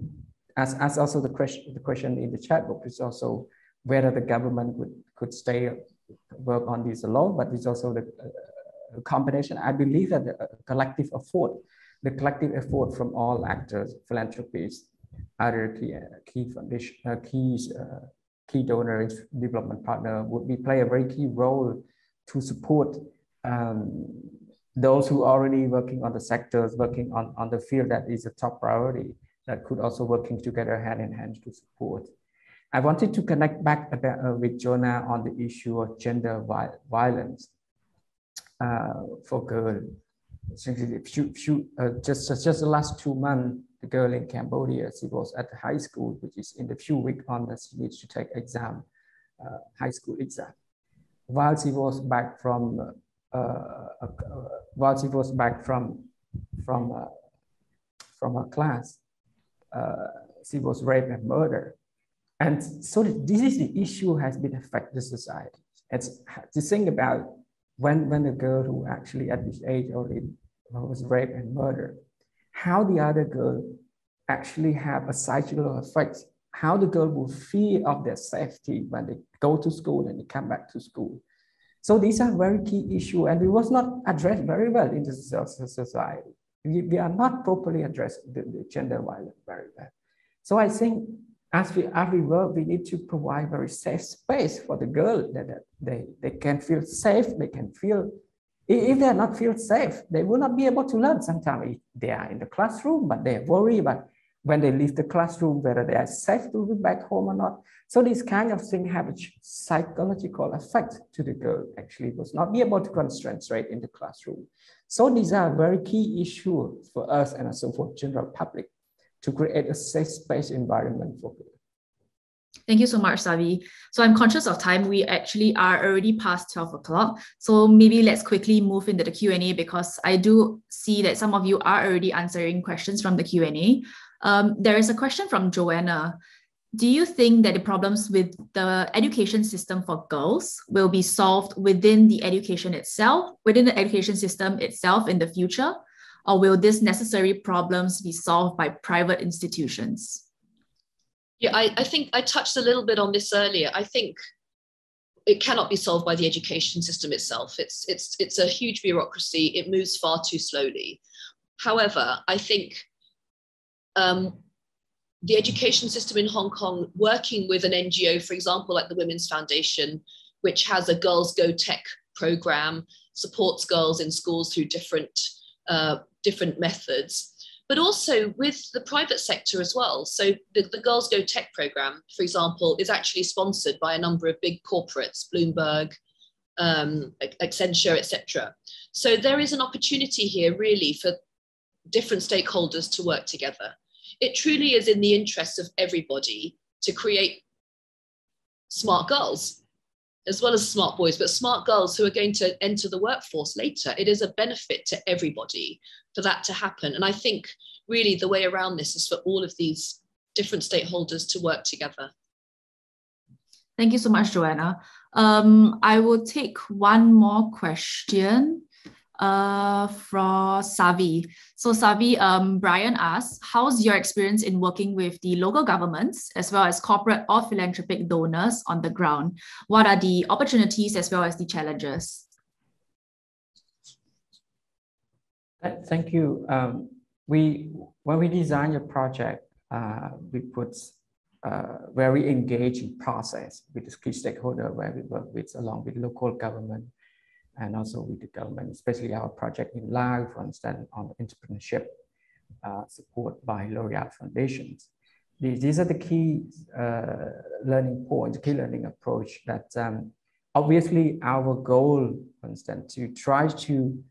S5: as also the question in the chat book is also whether the government could stay work on this alone, but it's also the combination. I believe that the collective effort from all actors, philanthropists, other key foundation, key donors, development partner would play a very key role to support those who are already working on the sectors, working on the field that is a top priority, that could also working together hand in hand to support. I wanted to connect back with Jonah on the issue of gender violence for girls. Just the last 2 months, the girl in Cambodia, she was at the high school, which is in the few weeks on that she needs to take exam, high school exam. While she was back from her class, she was raped and murdered. And so this is the issue has been affecting society. It's to think about when a girl who actually at this age already was raped and murdered, how the other girl actually have a psychological effect, how the girl will feel of their safety when they go to school and they come back to school. So these are very key issues, and it was not addressed very well in the society. We are not properly addressing the gender violence very well. So I think as we work, we need to provide very safe space for the girl that they can feel safe. They can feel, if they are not feel safe, they will not be able to learn. Sometimes they are in the classroom, but they worry about when they leave the classroom, whether they are safe to be back home or not. So these kind of things have a psychological effect to the girl, actually, was not be able to concentrate in the classroom. So these are very key issues for us and also for general public to create a safe space environment for girls.
S3: Thank you so much, Savi. So I'm conscious of time. We actually are already past 12 o'clock. So maybe let's quickly move into the Q&A, because I do see that some of you are already answering questions from the Q&A. There is a question from Joanna. Do you think that the problems with the education system for girls will be solved within the education system itself in the future? Or will these necessary problems be solved by private institutions?
S6: Yeah, I think I touched a little bit on this earlier. I think it cannot be solved by the education system itself. It's a huge bureaucracy. It moves far too slowly. However, I think the education system in Hong Kong, working with an NGO, for example, like the Women's Foundation, which has a Girls Go Tech program, supports girls in schools through different methods, but also with the private sector as well. So the Girls Go Tech program, for example, is actually sponsored by a number of big corporates, Bloomberg, Accenture, etc. So there is an opportunity here really for different stakeholders to work together. It truly is in the interest of everybody to create smart girls, as well as smart boys, but smart girls who are going to enter the workforce later. It is a benefit to everybody for that to happen. And I think really the way around this is for all of these different stakeholders to work together.
S3: Thank you so much, Joanna. I will take one more question from Savi. So Savi, Brian asks, how's your experience in working with the local governments as well as corporate or philanthropic donors on the ground? What are the opportunities as well as the challenges?
S5: Thank you. When we design a project, we put very engaging process with the key stakeholder where we work with along with local government and also with the government, especially our project in Laos, for instance, on entrepreneurship support by L'Oreal Foundations. These are the key learning points, key learning approach that obviously our goal, for instance, to try to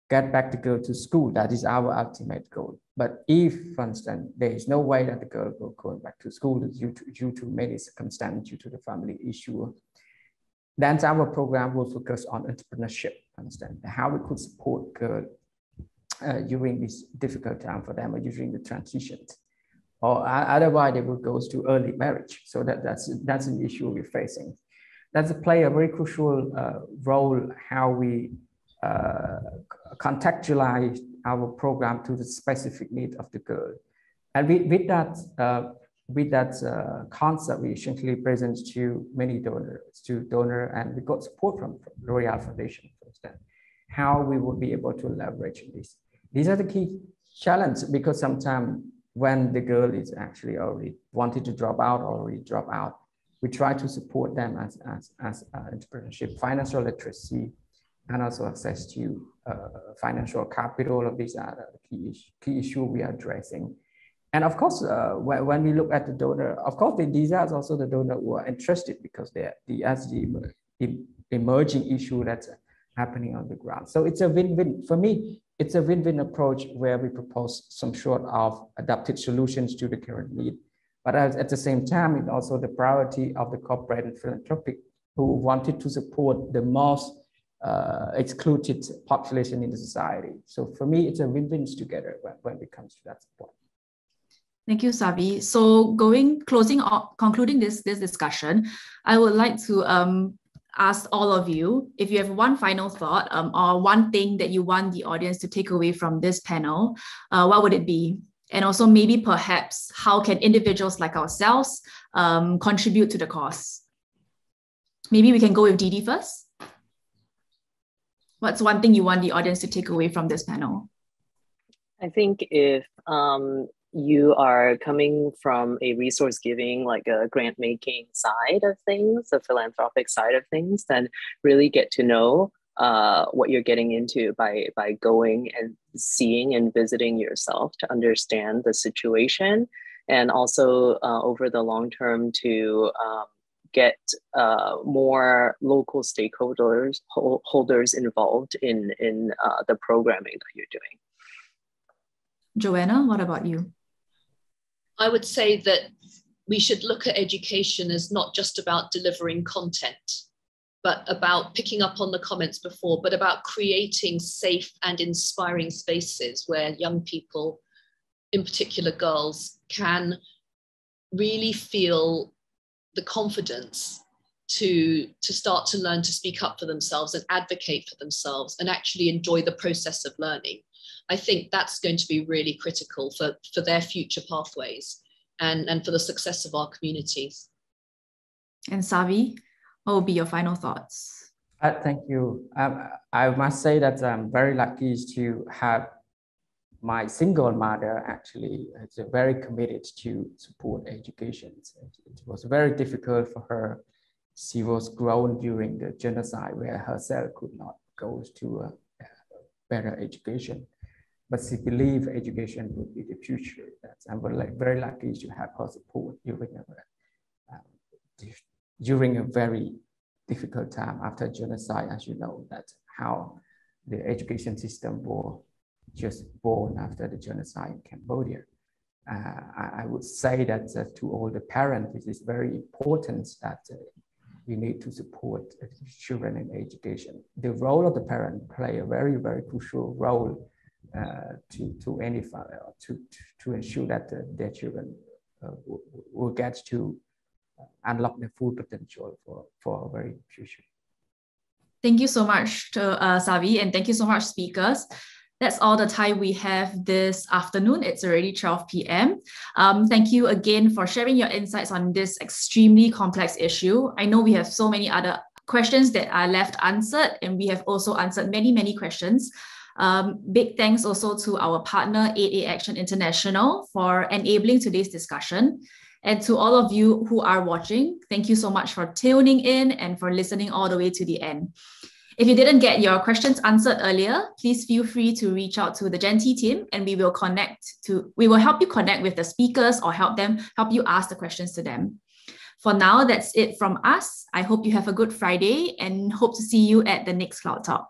S5: get back the girl to school. That is our ultimate goal. But if, for instance, there is no way that the girl will go back to school due to many circumstances, due to the family issue, then our program will focus on entrepreneurship, understand how we could support girls during this difficult time for them or during the transitions. Or otherwise they would go to early marriage. So that's an issue we're facing. That's play a very crucial role how we contextualize our program to the specific need of the girl. And with that, with that concept, we essentially present to many donors, and we got support from L'Oreal Foundation, for instance, how we would be able to leverage this. These are the key challenges, because sometimes when the girl is actually already wanted to drop out or already drop out, we try to support them as entrepreneurship, financial literacy, and also access to financial capital. Of these are the key issue we are addressing. And of course, when we look at the donor, of course, these are also the donor who are interested, because they're the emerging issue that's happening on the ground. So it's a win-win. For me, it's a win-win approach where we propose some sort of adapted solutions to the current need. But at the same time, it's also the priority of the corporate and philanthropic who wanted to support the most excluded population in the society. So for me, it's a win-win together when it comes to that support.
S3: Thank you, Savi. So concluding this discussion, I would like to ask all of you, if you have one final thought or one thing that you want the audience to take away from this panel, what would it be? And also maybe perhaps how can individuals like ourselves contribute to the cause? Maybe we can go with Didi first. What's one thing you want the audience to take away from this panel?
S4: I think if you are coming from a resource giving, like a grant making side of things, the philanthropic side of things, then really get to know what you're getting into by going and seeing and visiting yourself to understand the situation, and also over the long term to get more local stakeholders holders involved in the programming that you're doing.
S3: Joanna, what about you?
S6: I would say that we should look at education as not just about delivering content, but about picking up on the comments before, but about creating safe and inspiring spaces where young people, in particular girls, can really feel the confidence to start to learn to speak up for themselves and advocate for themselves and actually enjoy the process of learning. I think that's going to be really critical for their future pathways and for the success of our communities. And
S3: Savi, what will be your final thoughts?
S5: Thank you. I must say that I'm very lucky to have my single mother actually is very committed to support education. It was very difficult for her. She was grown during the genocide where herself could not go to a better education. But she believed education would be the future. I'm very lucky to have her support during a very difficult time after genocide. As you know, that's how the education system was just born after the genocide in Cambodia. I would say that to all the parents, it is very important that we need to support children in education. The role of the parent play a very, very crucial role to any father to ensure that their children will get to unlock their full potential for a very future.
S3: Thank you so much to Savi, and thank you so much, speakers. That's all the time we have this afternoon. It's already 12 p.m. Thank you again for sharing your insights on this extremely complex issue. I know we have so many other questions that are left unanswered, and we have also answered many, many questions. Big thanks also to our partner, Aide Action International, for enabling today's discussion. And to all of you who are watching, thank you so much for tuning in and for listening all the way to the end. If you didn't get your questions answered earlier, please feel free to reach out to the Genti team, and we will help you connect with the speakers or help you ask the questions to them. For now, that's it from us. I hope you have a good Friday and hope to see you at the next Cloud Talk.